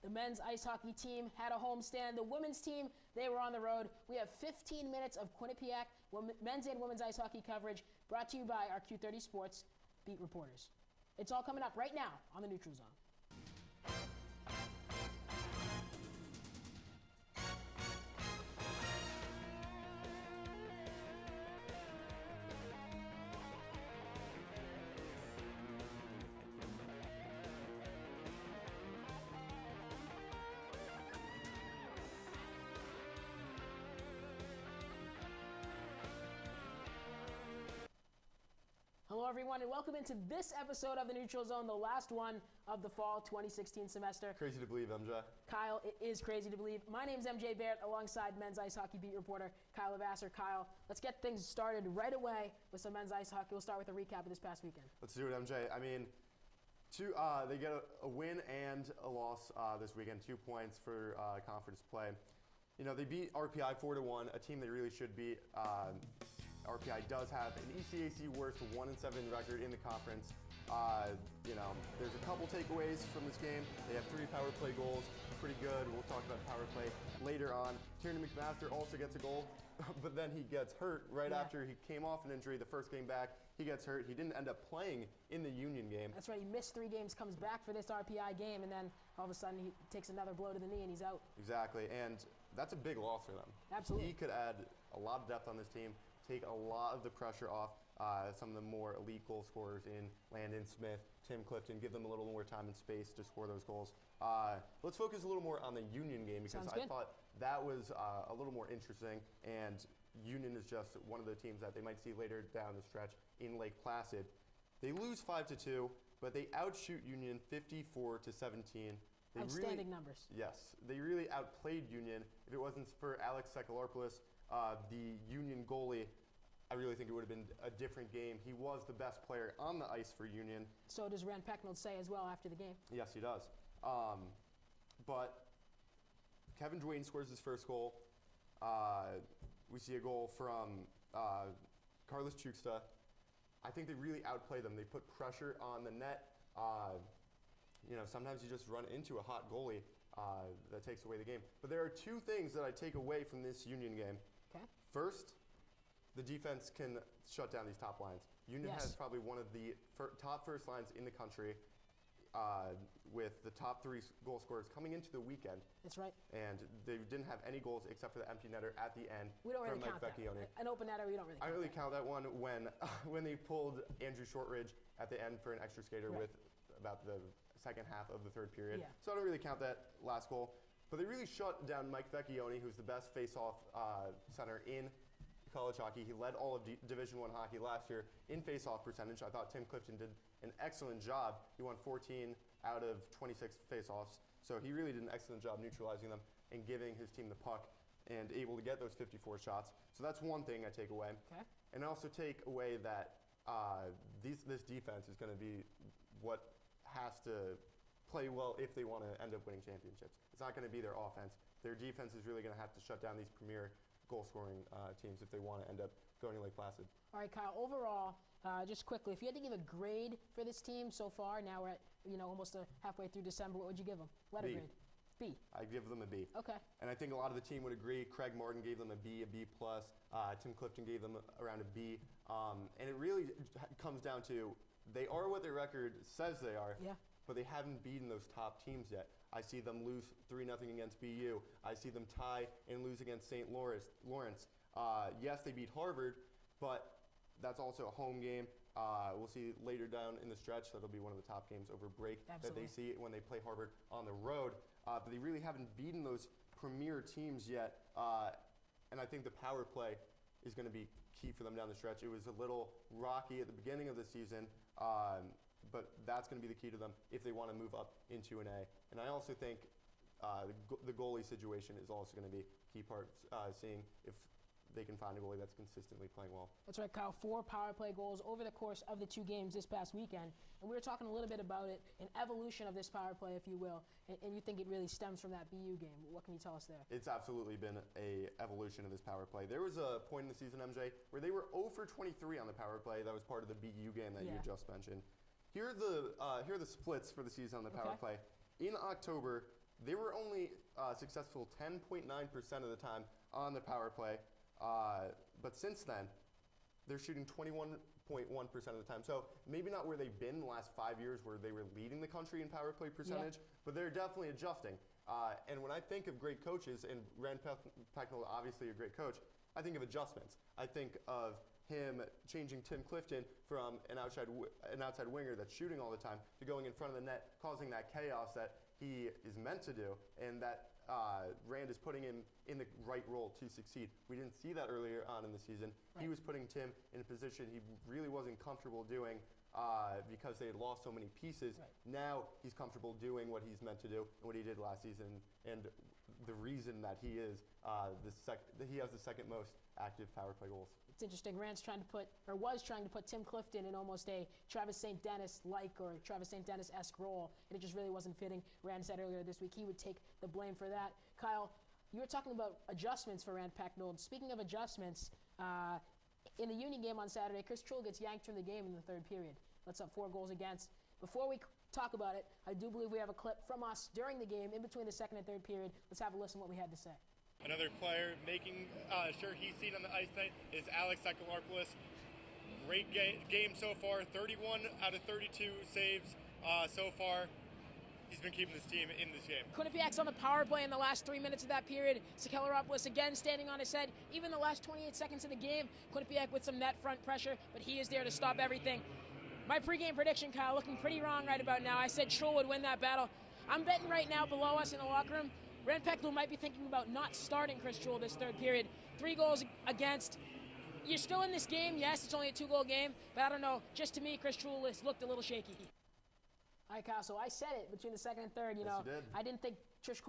The men's ice hockey team had a homestand. The women's team, they were on the road. We have 15 minutes of Quinnipiac men's and women's ice hockey coverage brought to you by our Q30 Sports beat reporters. It's all coming up right now on the Neutral Zone. Hello, everyone, and welcome into this episode of the Neutral Zone, the last one of the fall 2016 semester. Crazy to believe, MJ. Kyle, it is crazy to believe. My name's MJ Baird, alongside men's ice hockey beat reporter Kyle Levasseur. Kyle, let's get things started right away with some men's ice hockey. We'll start with a recap of this past weekend. Let's do it, MJ. I mean, they get a win and a loss this weekend, 2 points for conference play. You know, they beat RPI 4-1, a team they really should beat. RPI does have an ECAC worst 1-7 record in the conference. You know, there's a couple takeaways from this game. They have 3 power play goals, pretty good. We'll talk about power play later on. Tierney McMaster also gets a goal, but then he gets hurt right after he came off an injury. The first game back, he gets hurt. He didn't end up playing in the Union game. That's right. He missed 3 games, comes back for this RPI game, and then all of a sudden he takes another blow to the knee and he's out. Exactly, and that's a big loss for them. Absolutely. He could add a lot of depth on this team, take a lot of the pressure off some of the more elite goal scorers in Landon Smith, Tim Clifton, give them a little more time and space to score those goals. Let's focus a little more on the Union game because I thought that was a little more interesting, and Union is just one of the teams that they might see later down the stretch in Lake Placid. They lose 5-2, but they outshoot Union 54-17. Outstanding numbers. Yes, they really outplayed Union. If it wasn't for Alex Sekalarpoulos, the Union goalie, I really think it would have been a different game. He was the best player on the ice for Union. So does Rand Pecknold say as well after the game. Yes, he does. But Kevin Duane scores his first goal. We see a goal from Carlos Chuksta. I think they really outplay them. They put pressure on the net. You know, sometimes you just run into a hot goalie that takes away the game. But there are 2 things that I take away from this Union game. Okay. First, the defense can shut down these top lines. Union has probably one of the top first lines in the country with the top 3 goal scorers coming into the weekend. That's right. And they didn't have any goals except for the empty netter at the end. We don't really count that. An open netter, we don't really count. I really count that one when they pulled Andrew Shortridge at the end for an extra skater with about the second half of the third period. Yeah. So I don't really count that last goal. But they really shut down Mike Vecchione, who's the best face-off center in college hockey. He led all of Division I hockey last year in face-off percentage. I thought Tim Clifton did an excellent job. He won 14 out of 26 face-offs. So he really did an excellent job neutralizing them and giving his team the puck and able to get those 54 shots. So that's one thing I take away. Okay. And I also take away that this defense is going to be what has to play well if they want to end up winning championships. It's not going to be their offense. Their defense is really going to have to shut down these premier goal-scoring teams if they want to end up going to Lake Placid. All right, Kyle, overall, just quickly, if you had to give a grade for this team so far, now we're at almost halfway through December, what would you give them? Letter grade. B. I give them a B. Okay. And I think a lot of the team would agree. Craig Martin gave them a B, a B+. Tim Clifton gave them around a B. And it really comes down to they are what their record says they are. Yeah. But they haven't beaten those top teams yet. I see them lose 3-0 against BU. I see them tie and lose against St. Lawrence. Yes, they beat Harvard, but that's also a home game. We'll see later down in the stretch that'll be one of the top games over break that they see when they play Harvard on the road. But they really haven't beaten those premier teams yet. And I think the power play is going to be key for them down the stretch. It was a little rocky at the beginning of the season. But that's going to be the key to them if they want to move up into an A. And I also think the goalie situation is also going to be a key part, seeing if they can find a goalie that's consistently playing well. That's right, Kyle. 4 power play goals over the course of the 2 games this past weekend. And we were talking a little bit about it, an evolution of this power play, if you will. And you think it really stems from that BU game. What can you tell us there? It's absolutely been an evolution of this power play. There was a point in the season, MJ, where they were 0 for 23 on the power play. That was part of the BU game that you just mentioned. Here are the splits for the season on the power play. In October, they were only successful 10.9% of the time on the power play. But since then, they're shooting 21.1% of the time. So maybe not where they've been the last 5 years where they were leading the country in power play percentage, but they're definitely adjusting. And when I think of great coaches, and Rand Pecknold obviously a great coach, I think of adjustments. I think of him changing Tim Clifton from an outside winger that's shooting all the time to going in front of the net, causing that chaos that he is meant to do, and that Rand is putting him in the right role to succeed. We didn't see that earlier on in the season. Right. He was putting Tim in a position he really wasn't comfortable doing because they had lost so many pieces. Right. Now he's comfortable doing what he's meant to do and what he did last season, and the reason that he is he has the second most active power play goals. It's interesting. Rand's was trying to put Tim Clifton in almost a Travis St. Dennis-like or Travis St. Dennis-esque role, and it just really wasn't fitting. Rand said earlier this week he would take the blame for that. Kyle, you were talking about adjustments for Rand Pecknold. Speaking of adjustments, in the Union game on Saturday, Chris Truel gets yanked from the game in the third period. Lets up 4 goals against. Before we talk about it, I do believe we have a clip from us during the game, in between the second and third period. Let's have a listen to what we had to say. Another player making sure he's seen on the ice tonight is Alex Sekalarpoulos. Great game so far, 31 out of 32 saves so far. He's been keeping this team in this game. Quinnipiac's on the power play in the last 3 minutes of that period. Sekalarpoulos again standing on his head. Even the last 28 seconds of the game, Quinnipiac with some net front pressure, but he is there to stop everything. My pregame prediction, Kyle, looking pretty wrong right about now. I said Truel would win that battle. I'm betting right now below us in the locker room, Rand Pecknold might be thinking about not starting Chris Truel this third period. 3 goals against. You're still in this game. Yes, it's only a 2-goal game, but I don't know. Just to me, Chris Truel looked a little shaky. All right, Kyle, so I said it between the second and third. Yes, you did. I didn't think Chris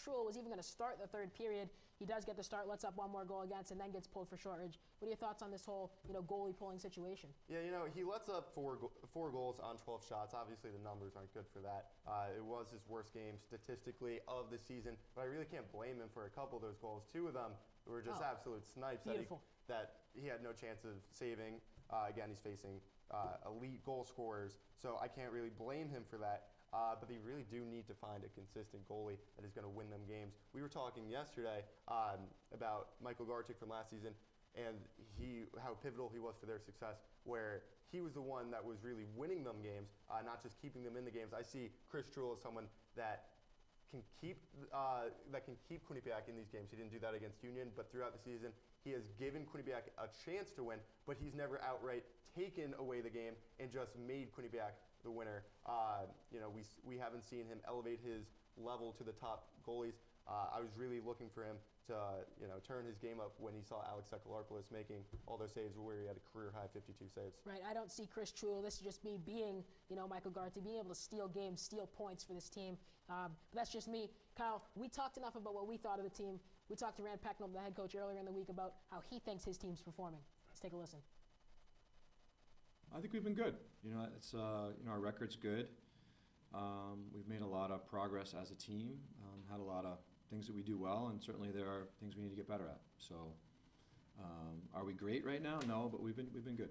Truel was even going to start the third period. He does get the start, lets up 1 more goal against, and then gets pulled for shortage. What are your thoughts on this whole, goalie pulling situation? Yeah, he lets up four goals on 12 shots. Obviously, the numbers aren't good for that. It was his worst game statistically of the season, but I really can't blame him for a couple of those goals. 2 of them were just absolute snipes that he had no chance of saving. Again, he's facing elite goal scorers, so I can't really blame him for that. But they really do need to find a consistent goalie that is going to win them games. We were talking yesterday about Michael Gartic from last season and how pivotal he was for their success, where he was the one that was really winning them games, not just keeping them in the games. I see Chris Truel as someone that can keep Quinnipiac in these games. He didn't do that against Union, but throughout the season, he has given Quinnipiac a chance to win, but he's never outright taken away the game and just made Quinnipiac the winner. We haven't seen him elevate his level to the top goalies. I was really looking for him to turn his game up when he saw Alex Sekalarpoulos making all those saves where he had a career-high 52 saves. Right, I don't see Chris Truel. This is just me being, Michael Garty, being able to steal games, steal points for this team. But that's just me. Kyle, we talked enough about what we thought of the team. We talked to Rand Pecknold, the head coach, earlier in the week about how he thinks his team's performing. Let's take a listen. I think we've been good. Our record's good. We've made a lot of progress as a team, had a lot of things that we do well, and certainly there are things we need to get better at. So, are we great right now? No, but we've been good.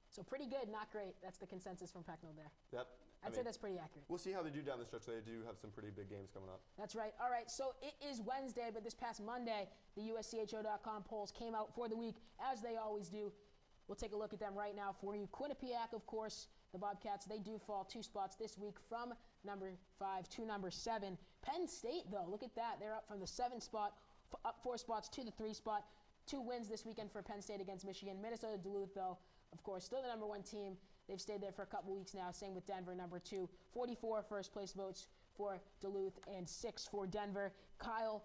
So pretty good, not great. That's the consensus from Pecknold there. Yep. I'd say that's pretty accurate. We'll see how they do down the stretch. They do have some pretty big games coming up. That's right. All right, so it is Wednesday, but this past Monday, the USCHO.com polls came out for the week, as they always do. We'll take a look at them right now for you. Quinnipiac, of course, the Bobcats, they do fall 2 spots this week from number 5 to number 7. Penn State, though, look at that. They're up from the 7 spot, up 4 spots to the 3 spot. 2 wins this weekend for Penn State against Michigan. Minnesota Duluth, though, of course, still the number 1 team. They've stayed there for a couple weeks now. Same with Denver, number 2. 44 first-place votes for Duluth and 6 for Denver. Kyle,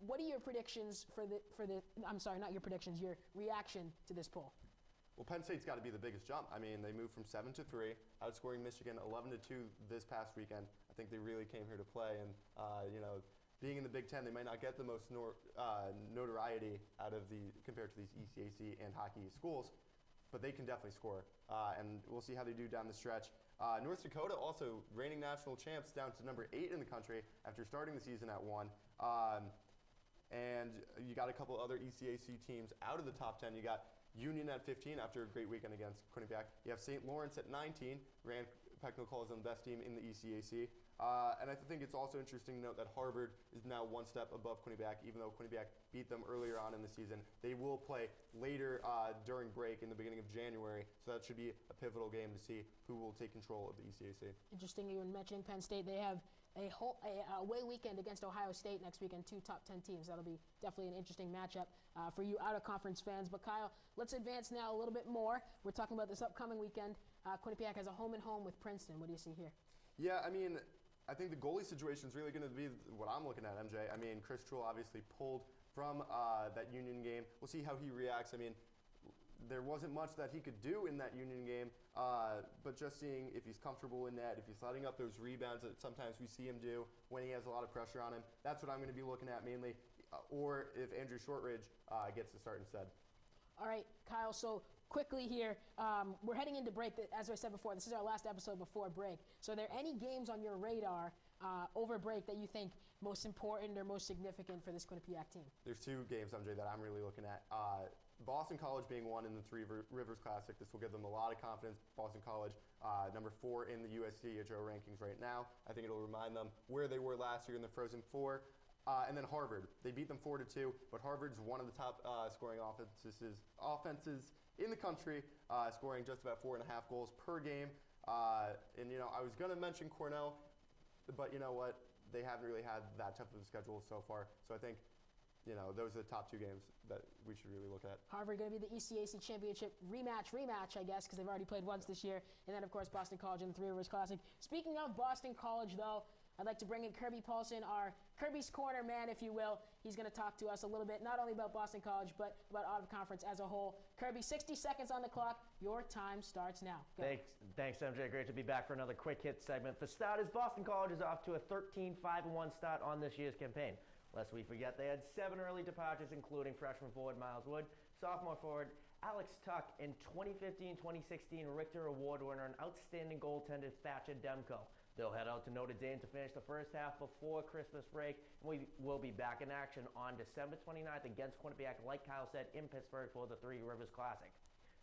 what are your predictions not your predictions, your reaction to this poll? Well, Penn State's got to be the biggest jump. I mean, they moved from 7 to 3, outscoring Michigan 11 to 2 this past weekend. I think they really came here to play, and being in the Big Ten, they might not get the most notoriety compared to these ECAC and hockey schools, but they can definitely score, and we'll see how they do down the stretch. North Dakota also reigning national champs, down to number 8 in the country after starting the season at 1. And you got a couple other ECAC teams out of the top 10. You got Union at 15 after a great weekend against Quinnipiac. You have St. Lawrence at 19. Rand Pecknow calls them the best team in the ECAC. And I think it's also interesting to note that Harvard is now one step above Quinnipiac, even though Quinnipiac beat them earlier on in the season. They will play later during break in the beginning of January, so that should be a pivotal game to see who will take control of the ECAC. Interesting you were mentioning Penn State. They have a away weekend against Ohio State next weekend, 2 top 10 teams. That'll be definitely an interesting matchup for you out-of-conference fans. But Kyle, let's advance now a little bit more. We're talking about this upcoming weekend. Quinnipiac has a home-and-home with Princeton. What do you see here? Yeah, I mean, I think the goalie situation is really going to be what I'm looking at, MJ. I mean, Chris Truel obviously pulled from that Union game. We'll see how he reacts. I mean, there wasn't much that he could do in that Union game, but just seeing if he's comfortable in net, if he's letting up those rebounds that sometimes we see him do when he has a lot of pressure on him, that's what I'm going to be looking at mainly, or if Andrew Shortridge gets to start instead. All right, Kyle, so quickly here, we're heading into break. As I said before, this is our last episode before break. So are there any games on your radar over break that you think most important or most significant for this Quinnipiac team? There's 2 games, MJ, that I'm really looking at. Boston College being one in the Three Rivers Classic. This will give them a lot of confidence. Boston College, number 4 in the USCHO rankings right now. I think it'll remind them where they were last year in the Frozen Four. And then Harvard. They beat them 4-2, but Harvard's one of the top scoring offenses in the country, scoring just about 4.5 goals per game. And, you know, I was going to mention Cornell, but you know what? They haven't really had that tough of a schedule so far. So I think, you know, those are the top 2 games that we should really look at. Harvard going to be the ECAC championship rematch, I guess, because they've already played once this year. And then, of course, Boston College in the Three Rivers Classic. Speaking of Boston College, though, I'd like to bring in Kirby Paulson, our Kirby's Corner man, if you will. He's going to talk to us a little bit, not only about Boston College, but about out-of-conference as a whole. Kirby, 60 seconds on the clock. Your time starts now. Go. Thanks, MJ. Great to be back for another quick hit segment. The start is Boston College is off to a 13-5-1 start on this year's campaign. Lest we forget, they had 7 early departures, including freshman forward Miles Wood, sophomore forward Alex Tuck, and 2015-2016 Richter Award winner and outstanding goaltender Thatcher Demko. They'll head out to Notre Dame to finish the first half before Christmas break, and we will be back in action on December 29th against Quinnipiac, like Kyle said, in Pittsburgh for the Three Rivers Classic.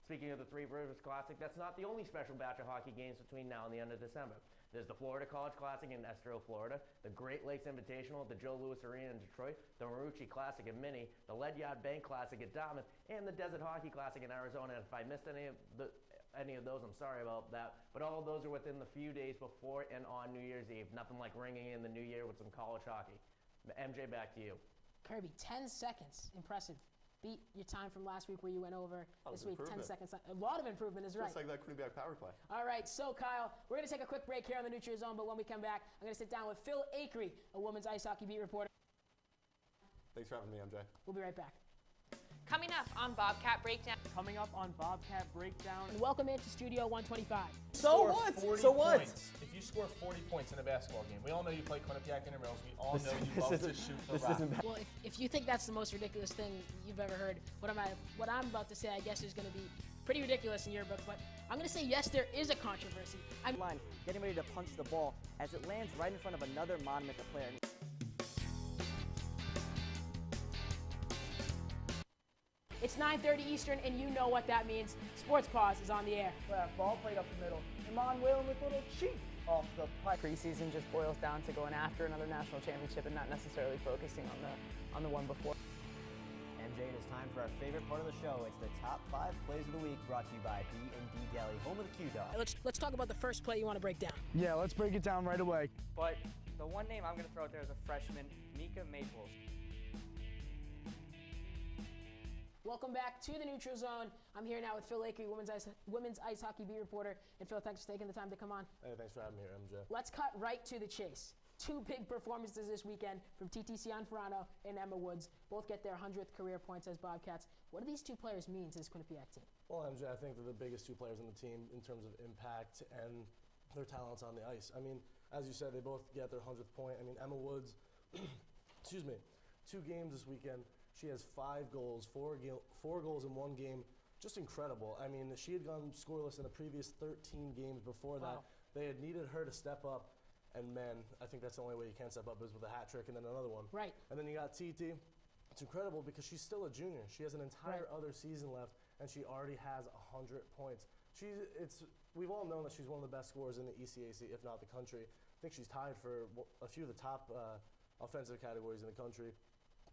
Speaking of the Three Rivers Classic, that's not the only special batch of hockey games between now and the end of December. There's the Florida College Classic in Estero, Florida, the Great Lakes Invitational at the Joe Louis Arena in Detroit, the Marucci Classic in Minnie, the Ledyard Bank Classic at Dartmouth, and the Desert Hockey Classic in Arizona. And if I missed any of those, I'm sorry about that. But all of those are within the few days before and on New Year's Eve. Nothing like ringing in the new year with some college hockey. MJ, back to you. Kirby, 10 seconds. Impressive. Beat your time from last week where you went over. This week, 10 seconds. A lot of improvement is right. Just like that Quinnipiac power play. All right, so Kyle, we're going to take a quick break here on the Nutria Zone, but when we come back, I'm going to sit down with Phil Akery, a women's ice hockey beat reporter. Thanks for having me, MJ. We'll be right back. Coming up on Bobcat Breakdown. Coming up on Bobcat Breakdown. And welcome into Studio 125. So what? 40 So what? points. If you score 40 points in a basketball game, we all know you play Quinnipiac intramurals. We all know you love to shoot the rock. Well, if you think that's the most ridiculous thing you've ever heard, what I'm about to say, I guess, is going to be pretty ridiculous in your book. But I'm going to say, yes, there is a controversy. Line, getting ready to punch the ball as it lands right in front of another Monmouth player. It's 9:30 Eastern, and you know what that means. Sports Pause is on the air. Ball played up the middle. Iman Whalen with a little cheat off the puck. Preseason just boils down to going after another national championship and not necessarily focusing on the one before. MJ, it is time for our favorite part of the show. It's the top 5 plays of the week, brought to you by B&D Deli, home of the Q-Dog. Let's talk about the first play you want to break down. Yeah, let's break it down right away. But the one name I'm going to throw out there is a freshman, Mika Maples. Welcome back to the Neutral Zone. I'm here now with Phil Akery, women's ice hockey beat reporter. And Phil, thanks for taking the time to come on. Hey, thanks for having me here, MJ. Let's cut right to the chase. 2 big performances this weekend from TTC Anfarano and Emma Woods. Both get their 100th career points as Bobcats. What do these 2 players mean to this Quinnipiac team? Well, MJ, I think they're the biggest 2 players on the team in terms of impact and their talents on the ice. I mean, as you said, they both get their 100th point. I mean, Emma Woods, excuse me, 2 games this weekend. She has 5 goals, 4 goals in 1 game. Just incredible. I mean, she had gone scoreless in the previous 13 games before that. Wow. They had needed her to step up, and man, I think that's the only way you can step up is with a hat trick and then another one. Right. And then you got TT. It's incredible because she's still a junior. She has an entire other season left, and she already has 100 points. we've all known that she's one of the best scorers in the ECAC, if not the country. I think she's tied for a few of the top offensive categories in the country.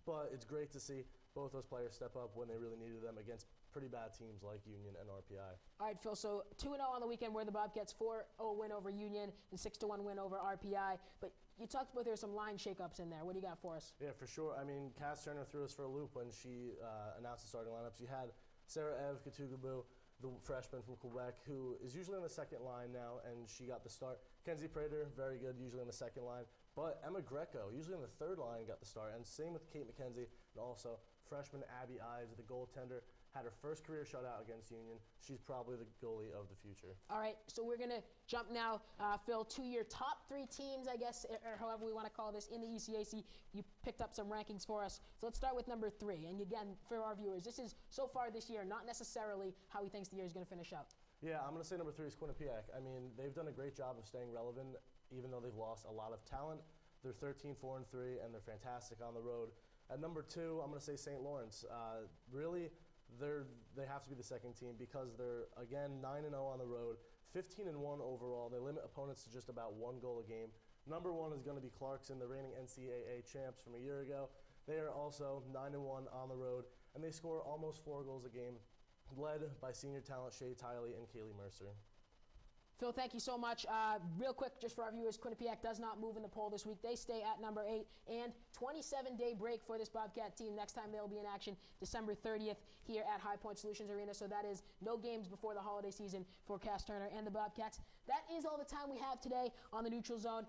But it's great to see both those players step up when they really needed them against pretty bad teams like Union and RPI. All right, Phil, so 2-0 on the weekend where the Bobcats 4-0 win over Union and 6-1 win over RPI. But you talked about there's some line shakeups in there. What do you got for us? Yeah, for sure. I mean, Cass Turner threw us for a loop when she announced the starting lineups. You had Sarah Ev Katugabu, the freshman from Quebec, who is usually on the second line now, and she got the start. Kenzie Prater, very good, usually on the second line. But Emma Greco, usually on the third line, got the start. And same with Kate McKenzie, and also freshman Abby Ives, the goaltender, had her first career shutout against Union. She's probably the goalie of the future. All right, so we're going to jump now, Phil, to your top 3 teams, I guess, or however we want to call this, in the ECAC. You picked up some rankings for us. So let's start with number 3. And again, for our viewers, this is so far this year, not necessarily how he thinks the year is going to finish out. Yeah, I'm going to say number 3 is Quinnipiac. I mean, they've done a great job of staying relevant, even though they've lost a lot of talent. They're 13-4-3, and they're fantastic on the road. At number 2, I'm going to say St. Lawrence. Really, they have to be the second team because they're, again, 9-0 on the road, 15-1 overall. They limit opponents to just about 1 goal a game. Number 1 is going to be Clarkson, the reigning NCAA champs from a year ago. They are also 9-1 on the road, and they score almost 4 goals a game, led by senior talent Shay Tiley and Kaylee Mercer. Phil, thank you so much. Real quick, just for our viewers, Quinnipiac does not move in the poll this week. They stay at number 8, and 27-day break for this Bobcat team. Next time they'll be in action December 30th here at High Point Solutions Arena. So that is no games before the holiday season for Cass Turner and the Bobcats. That is all the time we have today on the Neutral Zone.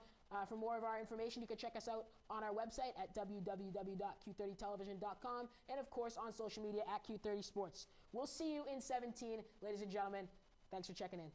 For more of our information, you can check us out on our website at www.q30television.com and, of course, on social media at Q30 Sports. We'll see you in 17, ladies and gentlemen. Thanks for checking in.